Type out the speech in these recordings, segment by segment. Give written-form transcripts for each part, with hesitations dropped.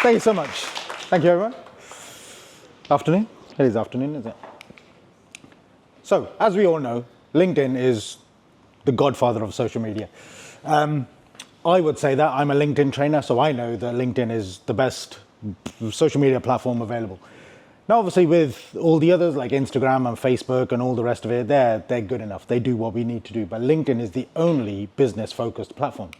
Thank you so much. Thank you, everyone. Afternoon. It is afternoon, isn't it? So, as we all know, LinkedIn is the godfather of social media. I would say that I'm a LinkedIn trainer, so I know that LinkedIn is the best social media platform available. Now, obviously, with all the others like Instagram and Facebook and all the rest of it, they're good enough. They do what we need to do. But LinkedIn is the only business-focused platform.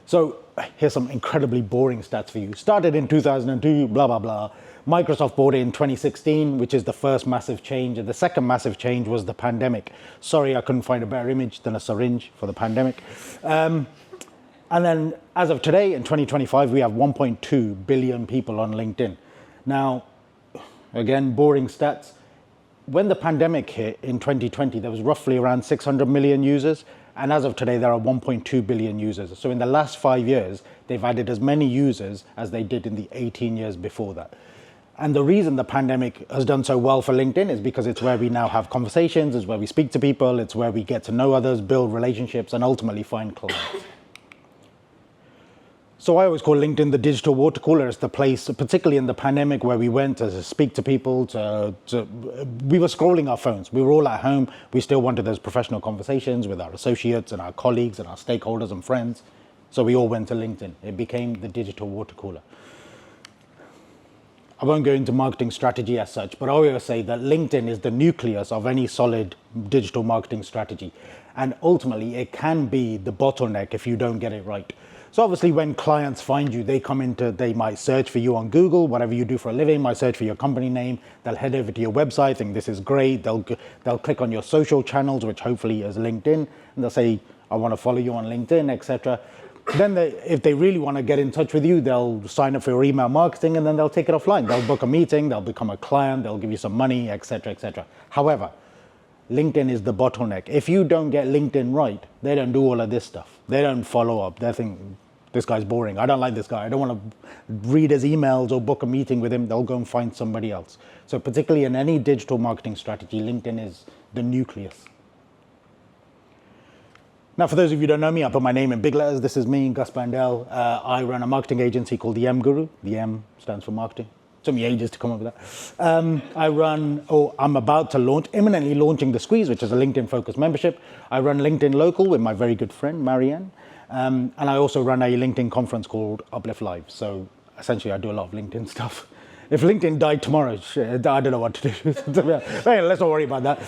So here's some incredibly boring stats for you. Started in 2002, blah, blah, blah. Microsoft bought it in 2016, which is the first massive change. And the second massive change was the pandemic. Sorry, I couldn't find a better image than a syringe for the pandemic. And then as of today, in 2025, we have 1.2 billion people on LinkedIn. Now, again, boring stats. When the pandemic hit in 2020, there was roughly around 600 million users. And as of today, there are 1.2 billion users. So in the last 5 years, they've added as many users as they did in the 18 years before that. And the reason the pandemic has done so well for LinkedIn is because it's where we now have conversations, it's where we speak to people, it's where we get to know others, build relationships, and ultimately find clients. So I always call LinkedIn the digital water cooler. It's the place, particularly in the pandemic, where we went to speak to people. We were scrolling our phones. We were all at home. We still wanted those professional conversations with our associates and our colleagues and our stakeholders and friends. So we all went to LinkedIn. It became the digital water cooler. I won't go into marketing strategy as such, but I always say that LinkedIn is the nucleus of any solid digital marketing strategy. And ultimately, it can be the bottleneck if you don't get it right. So obviously when clients find you, they might search for you on Google, whatever you do for a living, might search for your company name, they'll head over to your website, think this is great, they'll click on your social channels, which hopefully is LinkedIn, and they'll say, I want to follow you on LinkedIn, etc. Then if they really want to get in touch with you, they'll sign up for your email marketing and then they'll take it offline. They'll book a meeting, they'll become a client, they'll give you some money, etc., etc. However, LinkedIn is the bottleneck. If you don't get LinkedIn right, they don't do all of this stuff. They don't follow up. They think, this guy's boring. I don't like this guy. I don't want to read his emails or book a meeting with him. They'll go and find somebody else. So particularly in any digital marketing strategy, LinkedIn is the nucleus. Now, for those of you who don't know me, I put my name in big letters. This is me, Gus Bhandal. I run a marketing agency called the M Guru. The M stands for marketing. It took me ages to come up with that. I'm about to launch, imminently launching The Squeeze, which is a LinkedIn-focused membership. I run LinkedIn Local with my very good friend, Marianne. And I also run a LinkedIn conference called Uplift Live. So essentially, I do a lot of LinkedIn stuff. If LinkedIn died tomorrow, shit, I don't know what to do. Anyway, let's not worry about that.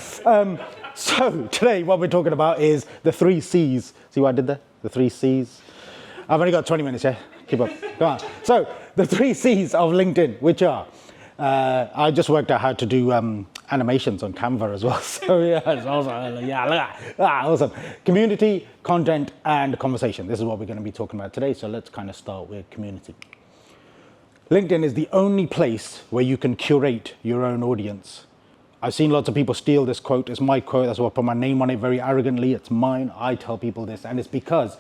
So today, what we're talking about is the 3 C's. See what I did there? The 3 C's. I've only got 20 minutes, yeah? Keep up. Come on. So the 3 C's of LinkedIn, which are, I just worked out how to do animations on Canva as well. So yeah, it's awesome. Yeah, look at that. Awesome. Community, content, and conversation. This is what we're going to be talking about today. So let's kind of start with community. LinkedIn is the only place where you can curate your own audience. I've seen lots of people steal this quote. It's my quote. That's why I put my name on it very arrogantly. It's mine. I tell people this. And it's because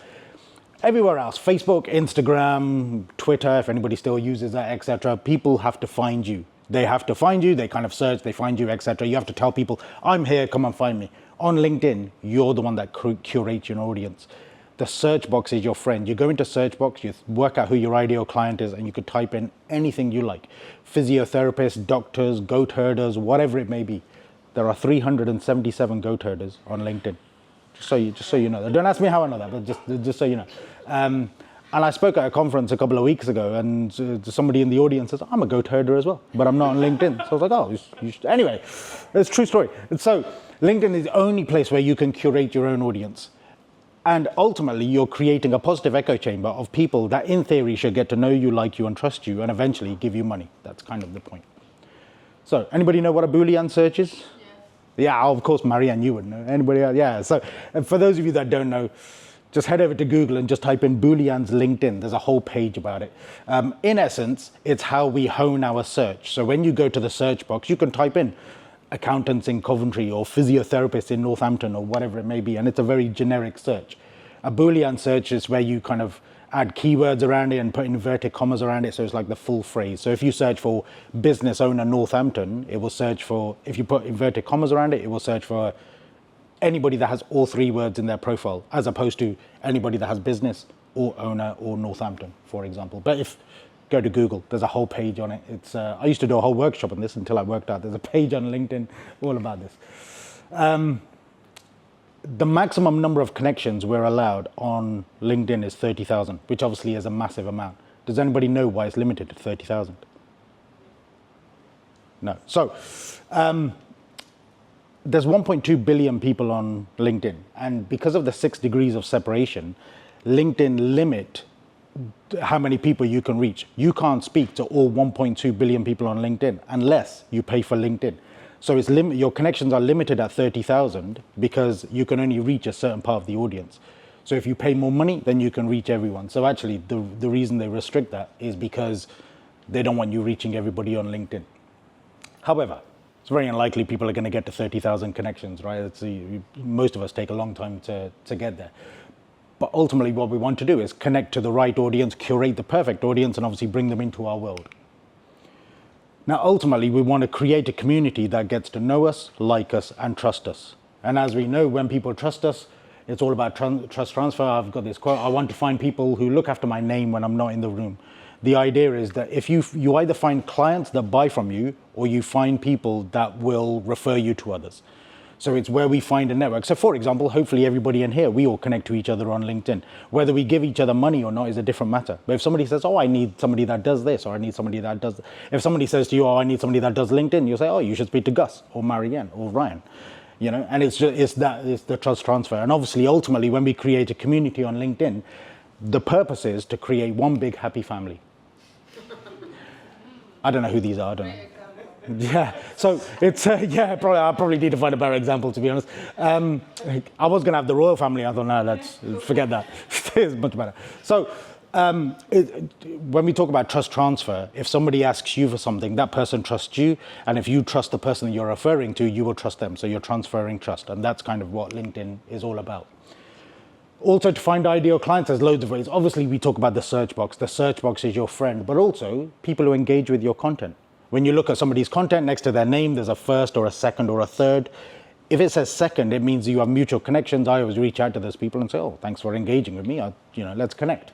everywhere else, Facebook, Instagram, Twitter, if anybody still uses that, etc., people have to find you. They have to find you, they kind of search, they find you, etc. You have to tell people, I'm here, come and find me. On LinkedIn, you're the one that curates your audience. The search box is your friend. You go into search box, you work out who your ideal client is, and you could type in anything you like. Physiotherapists, doctors, goat herders, whatever it may be. There are 377 goat herders on LinkedIn. Just so you know. Don't ask me how I know that, but just so you know. And I spoke at a conference a couple of weeks ago, and somebody in the audience says, I'm a goat herder as well, but I'm not on LinkedIn. So I was like, oh, you should. Anyway, it's a true story. And so LinkedIn is the only place where you can curate your own audience. And ultimately, you're creating a positive echo chamber of people that, in theory, should get to know you, like you, and trust you, and eventually give you money. That's kind of the point. So anybody know what a Boolean search is? Yeah, of course, Marianne, you would know. Anybody else? Yeah, so for those of you that don't know, just head over to Google and just type in Booleans LinkedIn. There's a whole page about it. In essence, it's how we hone our search. So when you go to the search box, you can type in accountants in Coventry or physiotherapists in Northampton or whatever it may be, and it's a very generic search. A Boolean search is where you kind of add keywords around it and put inverted commas around it, so it's like the full phrase. So if you search for business owner Northampton, it will search for, if you put inverted commas around it, it will search for anybody that has all 3 words in their profile, as opposed to anybody that has business or owner or Northampton, for example. But if go to Google. There's a whole page on it. It's I used to do a whole workshop on this until I worked out. There's a page on LinkedIn all about this. The maximum number of connections we're allowed on LinkedIn is 30,000, which obviously is a massive amount. Does anybody know why it's limited to 30,000? No. So there's 1.2 billion people on LinkedIn. And because of the 6 degrees of separation, LinkedIn limit how many people you can reach. You can't speak to all 1.2 billion people on LinkedIn unless you pay for LinkedIn. So it's your connections are limited at 30,000 because you can only reach a certain part of the audience. So if you pay more money, then you can reach everyone. So actually, the reason they restrict that is because they don't want you reaching everybody on LinkedIn. However, it's very unlikely people are going to get to 30,000 connections, right? Most of us take a long time to get there. But ultimately, what we want to do is connect to the right audience, curate the perfect audience, and obviously bring them into our world. Now, ultimately, we want to create a community that gets to know us, like us, and trust us. And as we know, when people trust us, it's all about trust transfer. I've got this quote, I want to find people who look after my name when I'm not in the room. The idea is that if you either find clients that buy from you, or you find people that will refer you to others. So it's where we find a network. So for example, hopefully everybody in here, we all connect to each other on LinkedIn. Whether we give each other money or not is a different matter. But if somebody says, oh, I need somebody that does this, or I need somebody that does... If somebody says to you, oh, I need somebody that does LinkedIn, you'll say, oh, you should speak to Gus or Marianne or Ryan. You know, and it's the trust transfer. And obviously, ultimately, when we create a community on LinkedIn, the purpose is to create one big happy family. I don't know who these are, I don't know. Yeah, so it's, I probably need to find a better example, to be honest. I was going to have the royal family. I thought, no, forget that. It's much better. So when we talk about trust transfer, if somebody asks you for something, that person trusts you. And if you trust the person that you're referring to, you will trust them. So you're transferring trust. And that's kind of what LinkedIn is all about. Also, to find ideal clients, there's loads of ways. Obviously, we talk about the search box. The search box is your friend, but also people who engage with your content. When you look at somebody's content, next to their name, there's a first or a second or a third. If it says second, it means you have mutual connections. I always reach out to those people and say, oh, thanks for engaging with me. Let's connect.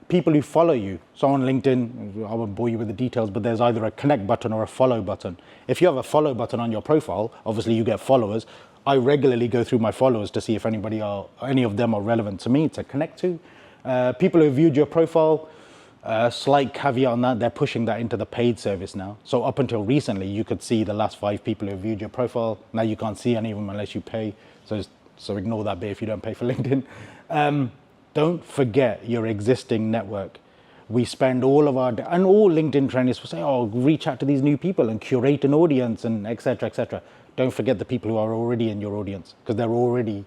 People who follow you. So on LinkedIn, I won't bore you with the details, but there's either a connect button or a follow button. If you have a follow button on your profile, obviously you get followers. I regularly go through my followers to see if any of them are relevant to me to connect to. People who viewed your profile, slight caveat on that, they're pushing that into the paid service now. So up until recently, you could see the last 5 people who viewed your profile. Now you can't see any of them unless you pay. So ignore that bit if you don't pay for LinkedIn. Don't forget your existing network. We spend all of and all LinkedIn trainers will say, oh, reach out to these new people and curate an audience and et cetera, et cetera. Don't forget the people who are already in your audience, because they're already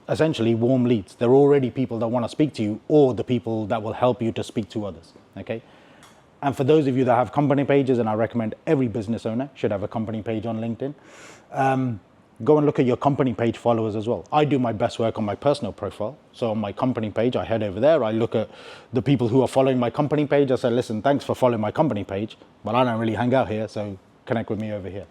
essentially warm leads. They're already people that want to speak to you, or the people that will help you to speak to others, okay? And for those of you that have company pages, and I recommend every business owner should have a company page on LinkedIn, go and look at your company page followers as well. I do my best work on my personal profile. So on my company page, I head over there, I look at the people who are following my company page. I say, listen, thanks for following my company page, but I don't really hang out here, so connect with me over here.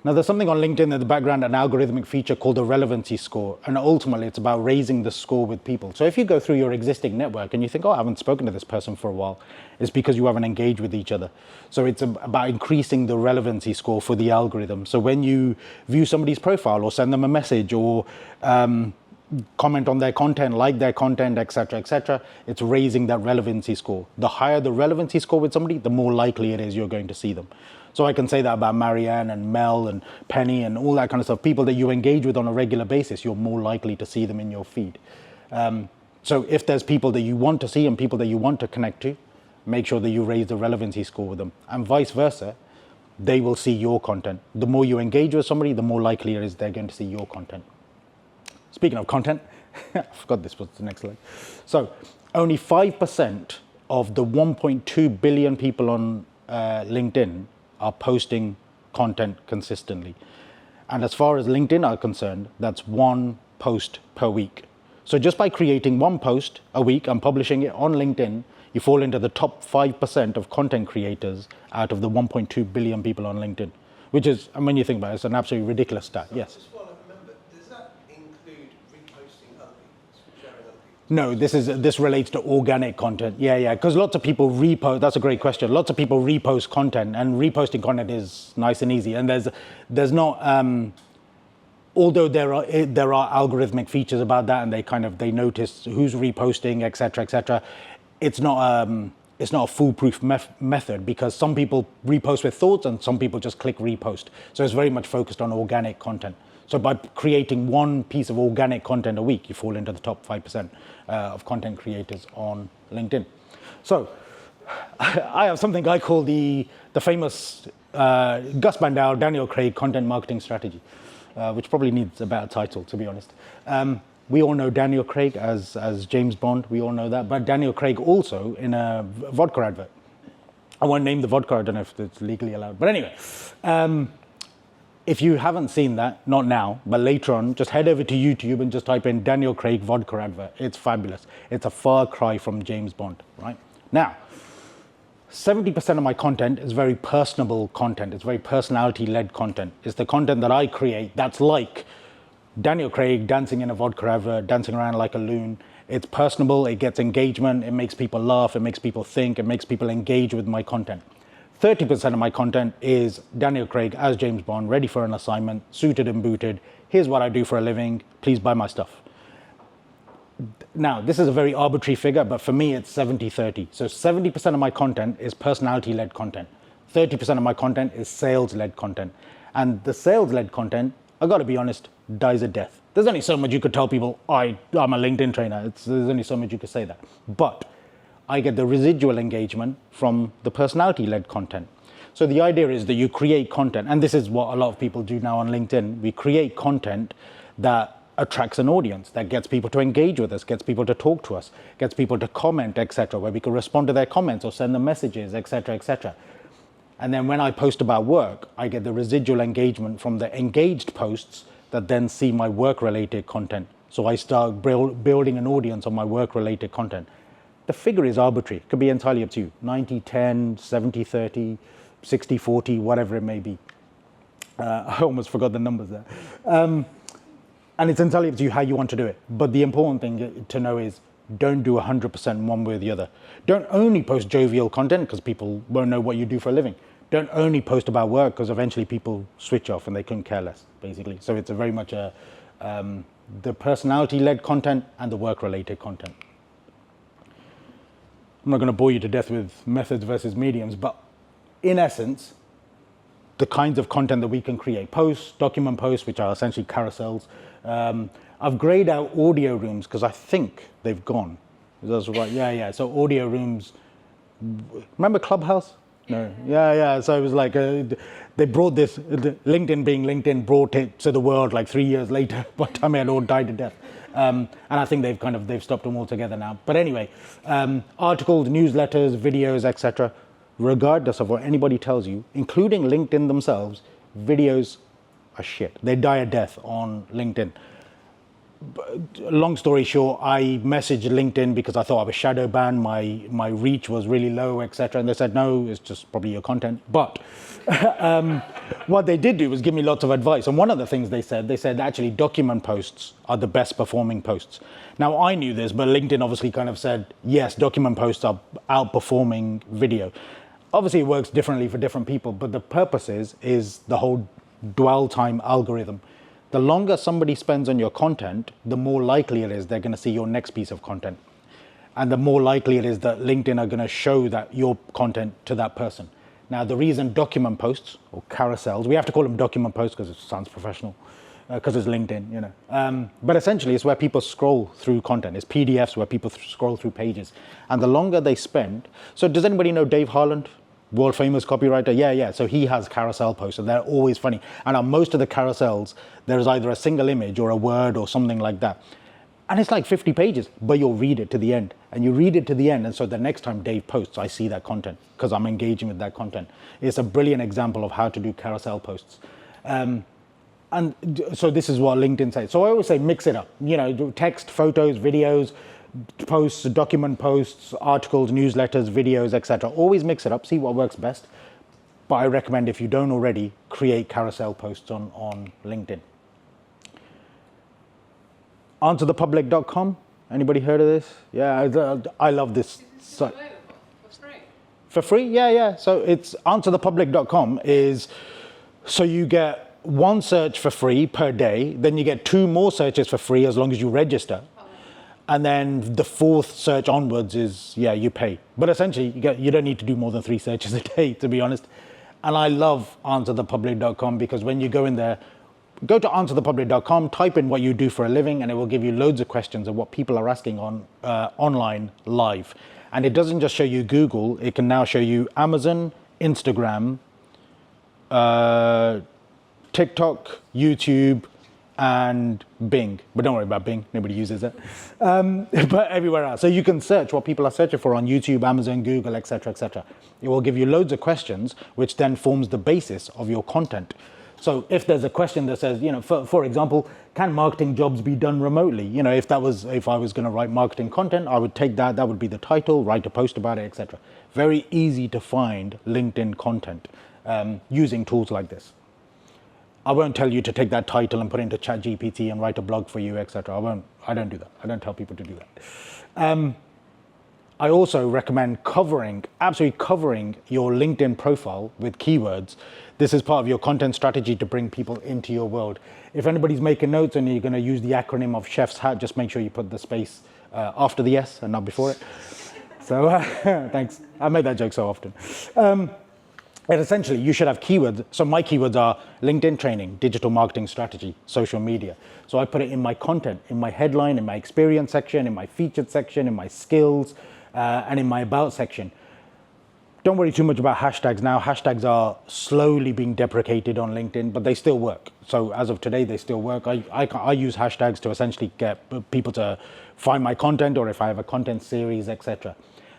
Now, there's something on LinkedIn in the background, an algorithmic feature called the relevancy score. And ultimately, it's about raising the score with people. So if you go through your existing network and you think, oh, I haven't spoken to this person for a while, it's because you haven't engaged with each other. So it's about increasing the relevancy score for the algorithm. So when you view somebody's profile or send them a message or comment on their content, like their content, et cetera, it's raising that relevancy score. The higher the relevancy score with somebody, the more likely it is you're going to see them. So I can say that about Marianne and Mel and Penny and all that kind of stuff. People that you engage with on a regular basis, you're more likely to see them in your feed. So if there's people that you want to see and people that you want to connect to, make sure that you raise the relevancy score with them. And vice versa, they will see your content. The more you engage with somebody, the more likely it is they're going to see your content. Speaking of content, I forgot this was the next slide. So only 5% of the 1.2 billion people on LinkedIn are posting content consistently. And as far as LinkedIn are concerned, that's 1 post per week. So just by creating 1 post a week and publishing it on LinkedIn, you fall into the top 5% of content creators out of the 1.2 billion people on LinkedIn, which is, and when you think about it, it's an absolutely ridiculous stat. Yes? Just while I remember, does that include reposting other people's, sharing other No, this relates to organic content. Yeah, because lots of people repost. That's a great question. Lots of people repost content, and reposting content is nice and easy. And there's not. Although there are algorithmic features about that, and they notice who's reposting, etc., etc. It's not a foolproof method, because some people repost with thoughts and some people just click repost. So it's very much focused on organic content. So by creating one piece of organic content a week, you fall into the top 5% of content creators on LinkedIn. So I have something I call the famous Gus Bhandal, Daniel Craig content marketing strategy, which probably needs a better title, to be honest. We all know Daniel Craig as James Bond. We all know that. But Daniel Craig also in a vodka advert. I won't name the vodka. I don't know if it's legally allowed. But anyway, if you haven't seen that, not now, but later on, just head over to YouTube and just type in Daniel Craig vodka advert. It's fabulous. It's a far cry from James Bond, right? Now, 70% of my content is very personable content. It's very personality-led content. It's the content that I create that's like Daniel Craig dancing in a vodka advert, dancing around like a loon. It's personable, it gets engagement, it makes people laugh, it makes people think, it makes people engage with my content. 30% of my content is Daniel Craig as James Bond, ready for an assignment, suited and booted. Here's what I do for a living, please buy my stuff. Now, this is a very arbitrary figure, but for me, it's 70-30. So 70% of my content is personality-led content. 30% of my content is sales-led content. And the sales-led content, I gotta be honest, dies a death. There's only so much you could tell people, I'm a LinkedIn trainer. There's only so much you could say that. But I get the residual engagement from the personality-led content. So the idea is that you create content, and this is what a lot of people do now on LinkedIn. We create content that attracts an audience, that gets people to engage with us, gets people to talk to us, gets people to comment, etc., where we can respond to their comments or send them messages, etc., etc. And then when I post about work, I get the residual engagement from the engaged posts that then see my work-related content. So I start building an audience on my work-related content. The figure is arbitrary. It could be entirely up to you. 90-10, 70-30, 60-40, whatever it may be. I almost forgot the numbers there. And it's entirely up to you how you want to do it. But the important thing to know is don't do 100% one way or the other. Don't only post jovial content because people won't know what you do for a living. Don't only post about work because eventually people switch off and they couldn't care less, basically. So it's a very much the personality-led content and the work-related content. I'm not going to bore you to death with methods versus mediums, but in essence, the kinds of content that we can create. Posts, document posts, which are essentially carousels. I've grayed out audio rooms because I think they've gone. Is that right? Yeah. So audio rooms, remember Clubhouse? No. Yeah. So it was like, they brought this, LinkedIn being LinkedIn, brought it to the world like 3 years later, by the time it had all died to death. And I think they've stopped them altogether now. But anyway, articles, newsletters, videos, etc. Regardless of what anybody tells you, including LinkedIn themselves, videos are shit. They die a death on LinkedIn. Long story short, I messaged LinkedIn because I thought I was shadow banned, my reach was really low, etc. And they said, no, it's just probably your content. But what they did do was give me lots of advice. And one of the things they said actually document posts are the best performing posts. Now, I knew this, but LinkedIn obviously kind of said, yes, document posts are outperforming video. Obviously, it works differently for different people, but the purpose is the whole dwell time algorithm. The longer somebody spends on your content, the more likely it is they're going to see your next piece of content. And the more likely it is that LinkedIn are going to show that your content to that person. Now, the reason document posts or carousels, we have to call them document posts because it sounds professional, because it's LinkedIn, you know. But essentially, it's where people scroll through content. It's PDFs where people scroll through pages. And the longer they spend, so does anybody know Dave Harland? World famous copywriter, yeah. So he has carousel posts, and they're always funny. And on most of the carousels, there is either a single image or a word or something like that. And it's like 50 pages, but you'll read it to the end. And you read it to the end, and so the next time Dave posts, I see that content because I'm engaging with that content. It's a brilliant example of how to do carousel posts. And so this is what LinkedIn says. So I always say mix it up. You know, do text, photos, videos, posts, document posts, articles, newsletters, videos, etc. Always mix it up, see what works best. But I recommend, if you don't already, create carousel posts on LinkedIn. Answerthepublic.com, Anybody heard of this? Yeah, I love this. Is this site. available for free? For free? Yeah, yeah. So it's answerthepublic.com is, so you get one search for free per day, then you get 2 more searches for free as long as you register. And then the 4th search onwards is, yeah, you pay. But essentially, you don't need to do more than 3 searches a day, to be honest. And I love answerthepublic.com because when you go in there, go to answerthepublic.com, type in what you do for a living, and it will give you loads of questions of what people are asking on online live. And it doesn't just show you Google, it can now show you Amazon, Instagram, TikTok, YouTube, and Bing. But don't worry about Bing, nobody uses it. But everywhere else. So you can search what people are searching for on YouTube, Amazon, Google, etc., etc. It will give you loads of questions, which then forms the basis of your content. So if there's a question that says, you know, for example, can marketing jobs be done remotely? You know, if I was going to write marketing content, I would take that would be the title, write a post about it, etc. Very easy to find LinkedIn content using tools like this. I won't tell you to take that title and put it into ChatGPT and write a blog for you, etc. I don't do that. I don't tell people to do that. I also recommend absolutely covering your LinkedIn profile with keywords. This is part of your content strategy to bring people into your world. If anybody's making notes and you're going to use the acronym of Chef's Hat, just make sure you put the space after the S and not before it. So thanks. I make that joke so often. And essentially, you should have keywords. So my keywords are LinkedIn training, digital marketing strategy, social media. So I put it in my content, in my headline, in my experience section, in my featured section, in my skills, and in my about section. Don't worry too much about hashtags now. Hashtags are slowly being deprecated on LinkedIn, but they still work. So as of today, they still work. I use hashtags to essentially get people to find my content, or if I have a content series, etc.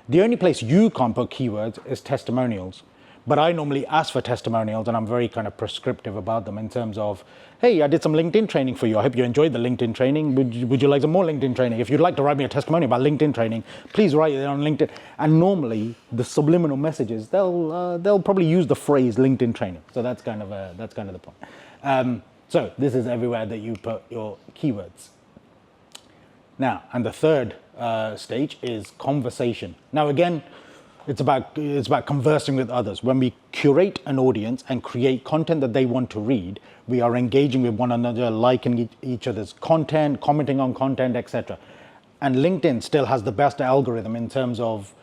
The only place you can't put keywords is testimonials. But I normally ask for testimonials, and I'm very kind of prescriptive about them in terms of, hey, I did some LinkedIn training for you. I hope you enjoyed the LinkedIn training. Would you like some more LinkedIn training? If you'd like to write me a testimonial about LinkedIn training, please write it on LinkedIn. And normally, the subliminal messages, they'll probably use the phrase LinkedIn training. So that's kind of the point. So this is everywhere that you put your keywords. Now, and the third stage is conversation. Now, again, it's about conversing with others. When we curate an audience and create content that they want to read, we are engaging with one another, liking each other's content, commenting on content, etc. And LinkedIn still has the best algorithm in terms of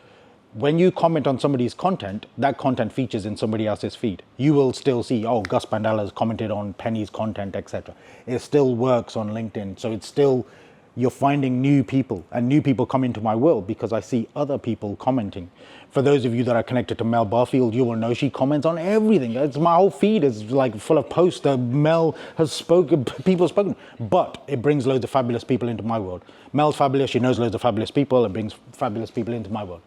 when you comment on somebody's content, that content features in somebody else's feed. You will still see, oh, Gus Bhandal has commented on Penny's content, etc. It still works on LinkedIn. So it's still, you're finding new people, and new people come into my world because I see other people commenting. For those of you that are connected to Mel Barfield, you will know she comments on everything. My whole feed is like full of posts that Mel has spoken, people have spoken, but it brings loads of fabulous people into my world. Mel's fabulous, she knows loads of fabulous people, and brings fabulous people into my world.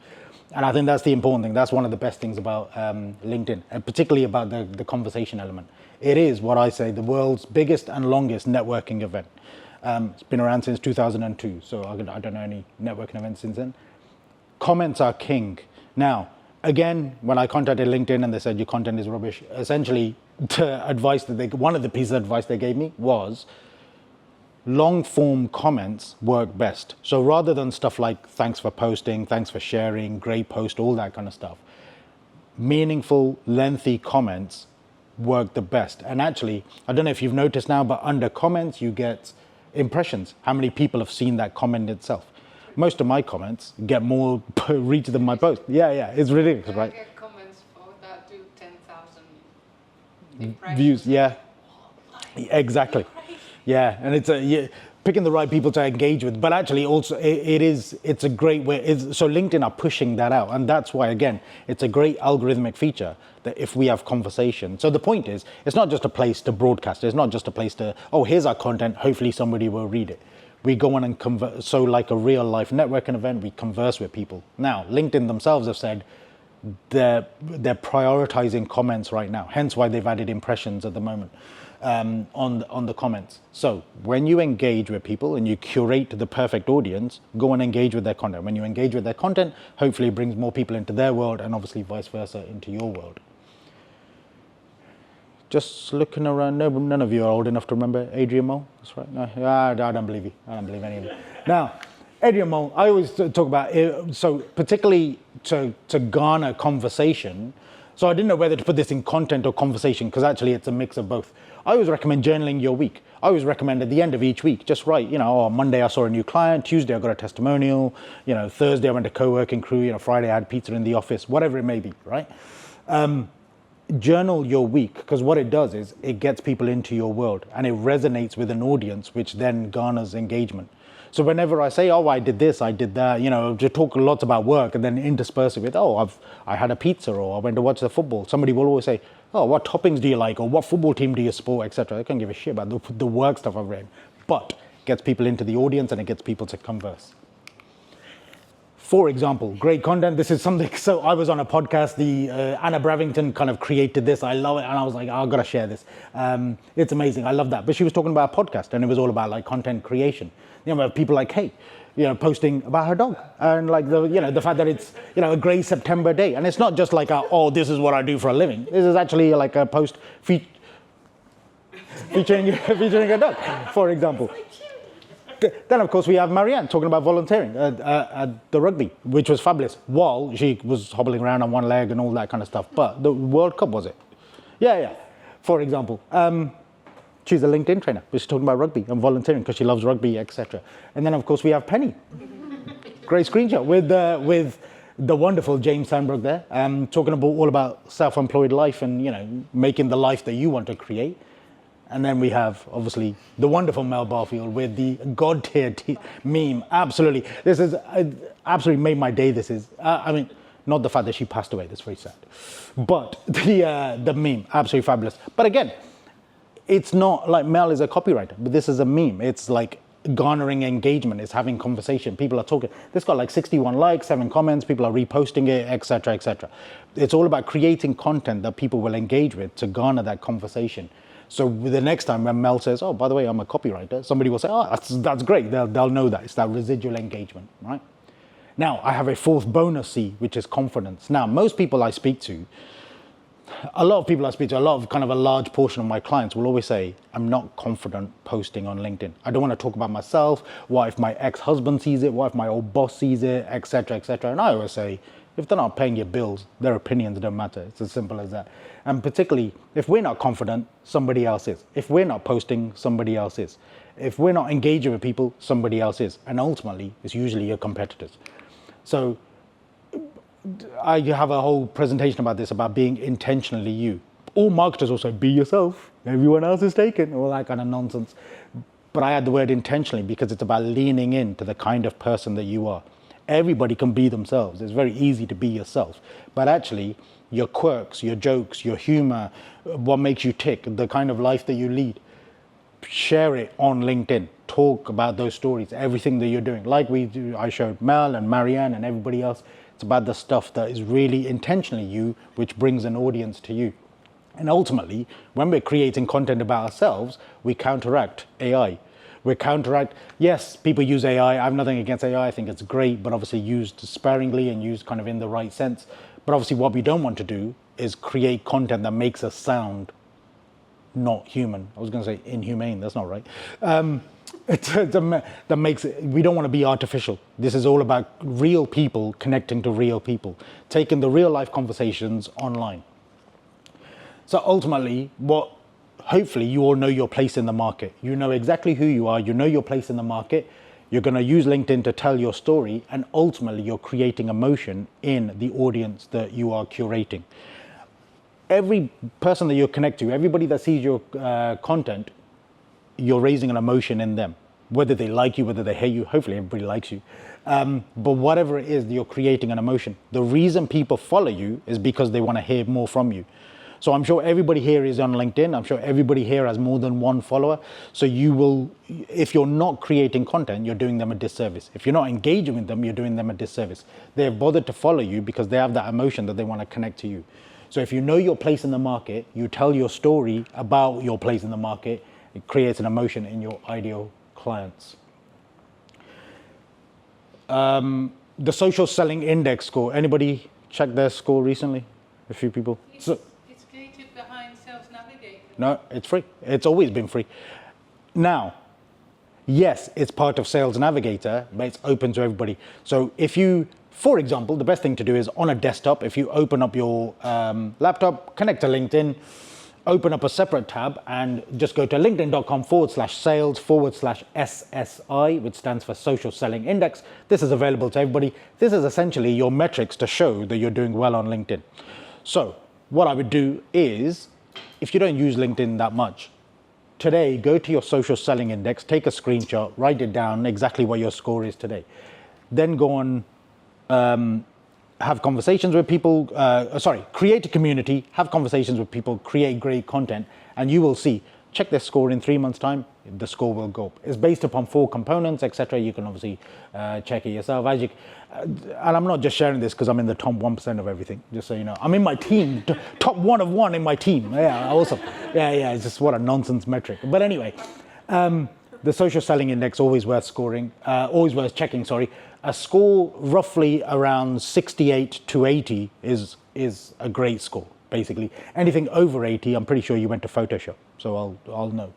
And I think that's the important thing. That's one of the best things about LinkedIn, and particularly about the conversation element. It is what I say, the world's biggest and longest networking event. It's been around since 2002, so I don't know any networking events since then. Comments are king. Now, again, when I contacted LinkedIn and they said your content is rubbish, essentially one of the pieces of advice they gave me was long form comments work best. So rather than stuff like thanks for posting, thanks for sharing, great post, all that kind of stuff, meaningful, lengthy comments work the best. And actually, I don't know if you've noticed now, but under comments, you get impressions, how many people have seen that comment itself. Most of my comments get more reach than my post. Yeah, it's ridiculous, right? I get comments that do 10,000 impressions. Views, yeah. Exactly. Yeah, and it's picking the right people to engage with. But actually, also, it's a great way. So LinkedIn are pushing that out, and that's why, again, it's a great algorithmic feature that if we have conversation. So the point is, it's not just a place to broadcast. It's not just a place to, oh, here's our content. Hopefully somebody will read it. We go on and converse. So like a real life networking event, we converse with people. Now, LinkedIn themselves have said they're prioritizing comments right now. Hence why they've added impressions at the moment on the comments. So when you engage with people and you curate the perfect audience, go and engage with their content. When you engage with their content, hopefully it brings more people into their world, and obviously vice versa into your world. Just looking around, no, none of you are old enough to remember Adrian Mole. That's right. No, I don't believe you. I don't believe any of you. Now, Eddie and Mo, I always talk about it, so particularly to garner conversation. So I didn't know whether to put this in content or conversation because actually it's a mix of both. I always recommend journaling your week. I always recommend at the end of each week, just write, oh, Monday I saw a new client, Tuesday I got a testimonial, Thursday I went to co-working crew, Friday I had pizza in the office, whatever it may be, right? Journal your week, because what it does is it gets people into your world and it resonates with an audience, which then garners engagement. So whenever I say, oh, I did this, I did that, just talk lots about work and then intersperse it with, oh, I had a pizza or I went to watch the football. Somebody will always say, oh, what toppings do you like? Or what football team do you support, etc. I can't give a shit about the work stuff I've read. But it gets people into the audience and it gets people to converse. For example, great content. This is something, so I was on a podcast, the Anna Bravington kind of created this. I love it. And I was like, oh, I've got to share this. It's amazing. I love that. But she was talking about a podcast and it was all about like content creation. People like Kate, posting about her dog and like the fact that it's, a grey September day. And it's not just like, oh, this is what I do for a living. This is actually like a post featuring a dog, for example. Then, of course, we have Marianne talking about volunteering at the rugby, which was fabulous, while she was hobbling around on one leg and all that kind of stuff. But the World Cup, was it? Yeah. For example, she's a LinkedIn trainer, but she's talking about rugby and volunteering because she loves rugby, etc. And then, of course, we have Penny. Great screenshot with the wonderful James Sandbrook there, talking all about self-employed life and, making the life that you want to create. And then we have, obviously, the wonderful Mel Barfield with the God tier meme. Absolutely. This is absolutely made my day. This is, not the fact that she passed away. That's very sad. But the meme, absolutely fabulous. But again, it's not like Mel is a copywriter, but this is a meme. It's like garnering engagement. It's having conversation. People are talking. This got like 61 likes, 7 comments. People are reposting it, etc., etc. It's all about creating content that people will engage with to garner that conversation. So the next time when Mel says, oh, by the way, I'm a copywriter, somebody will say, oh, that's great. They'll know that. It's that residual engagement, right? Now, I have a fourth bonus C, which is confidence. Now, most people I speak to, a lot of kind of a large portion of my clients will always say, I'm not confident posting on LinkedIn. I don't want to talk about myself. What if my ex-husband sees it? What if my old boss sees it, etc., etc.? And I always say, if they're not paying your bills, their opinions don't matter. It's as simple as that. And particularly, if we're not confident, somebody else is. If we're not posting, somebody else is. If we're not engaging with people, somebody else is. And ultimately, it's usually your competitors. So I have a whole presentation about this, about being intentionally you. All marketers also be yourself. Everyone else is taken, all that kind of nonsense. But I add the word intentionally because it's about leaning into the kind of person that you are. Everybody can be themselves. It's very easy to be yourself. But actually, your quirks, your jokes, your humor, what makes you tick, the kind of life that you lead, share it on LinkedIn. Talk about those stories, everything that you're doing. Like we do, I showed Mel and Marianne and everybody else. It's about the stuff that is really intentionally you, which brings an audience to you. And ultimately, when we're creating content about ourselves, we counteract AI. Yes, people use AI. I have nothing against AI. I think it's great, but obviously used sparingly and used kind of in the right sense. But obviously what we don't want to do is create content that makes us sound not human. I was going to say inhumane. That's not right. That makes it, we don't want to be artificial. This is all about real people connecting to real people, taking the real life conversations online. So ultimately, hopefully you all know your place in the market. You know exactly who you are. You know your place in the market. You're going to use LinkedIn to tell your story, and ultimately you're creating emotion in the audience that you are curating. Every person that you connect to, everybody that sees your content, you're raising an emotion in them. Whether they like you, whether they hate you, hopefully everybody likes you. But whatever it is, you're creating an emotion. The reason people follow you is because they want to hear more from you. So I'm sure everybody here is on LinkedIn. I'm sure everybody here has more than one follower. So you will, if you're not creating content, you're doing them a disservice. If you're not engaging with them, you're doing them a disservice. They've bothered to follow you because they have that emotion that they want to connect to you. So if you know your place in the market, you tell your story about your place in the market, it creates an emotion in your ideal clients. The social selling index score, anybody check their score recently? A few people. So, it's created behind Sales Navigator. no, it's free. It's always been free. Now, Yes, it's part of Sales Navigator, but it's open to everybody. So if you, for example, the best thing to do is on a desktop, if you open up your laptop, connect to LinkedIn, open up a separate tab and just go to linkedin.com/sales/SSI, which stands for Social Selling Index. This is available to everybody. This is essentially your metrics to show that you're doing well on LinkedIn. So what I would do is, if you don't use LinkedIn that much, today, go to your Social Selling Index, take a screenshot, write it down exactly what your score is today. Then go on, have conversations with people, create a community, have conversations with people, create great content, and you will see, check this score in 3 months' time, the score will go up. It's based upon 4 components, etc. You can obviously check it yourself. And I'm not just sharing this because I'm in the top 1% of everything, just so you know. I'm in my team, top 1 of 1 in my team. Yeah, awesome. Yeah, it's just what a nonsense metric. But anyway, the Social Selling Index, always worth scoring, always worth checking, sorry. A score roughly around 68 to 80 is a great score, basically. Anything over 80, I'm pretty sure you went to Photoshop, so I'll know.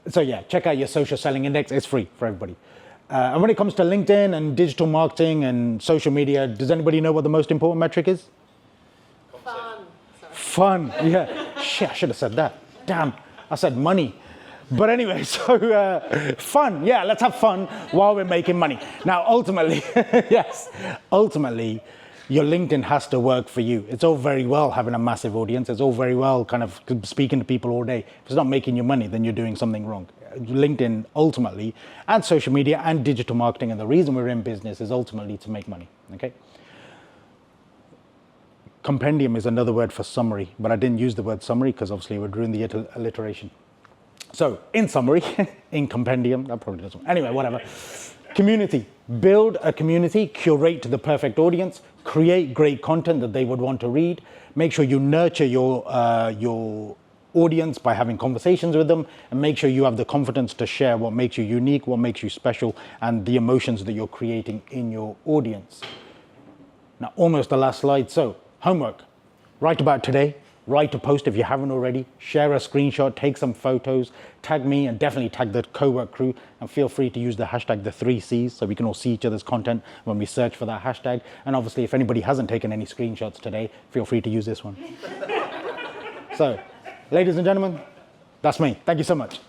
So yeah, check out your Social Selling Index. It's free for everybody. And when it comes to LinkedIn and digital marketing and social media, does anybody know what the most important metric is? Fun. Fun, yeah. Shit, I should have said that. Damn, I said money. But anyway, so fun, yeah, let's have fun while we're making money. Now, ultimately, yes, ultimately, your LinkedIn has to work for you. It's all very well having a massive audience. It's all very well kind of speaking to people all day. If it's not making you money, then you're doing something wrong. LinkedIn ultimately, and social media and digital marketing, and the reason we're in business is ultimately to make money, okay? Compendium is another word for summary, but I didn't use the word summary because obviously it would ruin the alliteration. So, in summary, in compendium, that probably doesn't. Anyway, whatever. Community. Build a community, curate the perfect audience, create great content that they would want to read. Make sure you nurture your audience by having conversations with them, and make sure you have the confidence to share what makes you unique, what makes you special, and the emotions that you're creating in your audience. Now, almost the last slide. So, homework. Write about today. Write a post if you haven't already, share a screenshot, take some photos, tag me and definitely tag the Cowork crew, and feel free to use the hashtag the 3 C's so we can all see each other's content when we search for that hashtag. And obviously if anybody hasn't taken any screenshots today, feel free to use this one. So, ladies and gentlemen, that's me. Thank you so much.